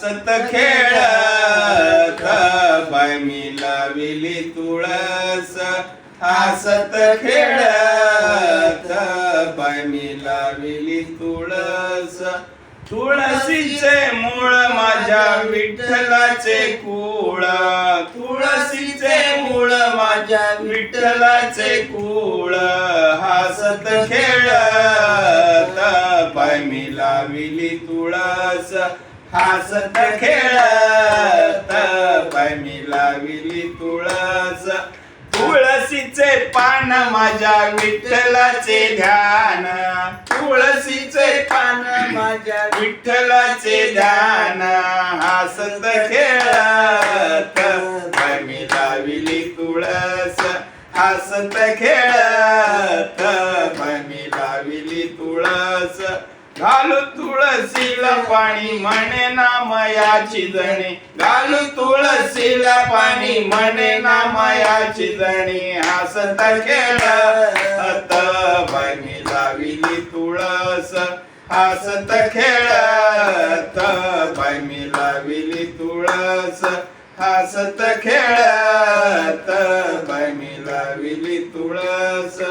सत खेळत बाय मी लाविली तुळस, हसत खेळत बाय मी लाविली तुळस. तुळशीचे मूळ माझ्या विठ्ठलाचे कुळ, तुळशीचे मूळ माझ्या विठ्ठलाचे कुळ. हसत खेळत बाय मी लाविली तुळस, हसत खेळत बाय मी लाविली तुळस. तुळशीचे पान माझ्या विठ्ठलाचे ध्यान, तुळशीचे पान माझ्या विठ्ठलाचे ध्यान. हसत खेळत बाय मी लाविली तुळस, हसत खेळत बाय मी लाविली तुळस. घालू तुळशीला पाणी म्हणे नामयाची जणी, घालू तुळशीला पाणी म्हणे नामयाची जणी. हसत खेळत बाय मी लाविली तुळस, हसत खेळत बाय मी लाविली तुळस, हसत खेळत बाय मी लाविली तुळस.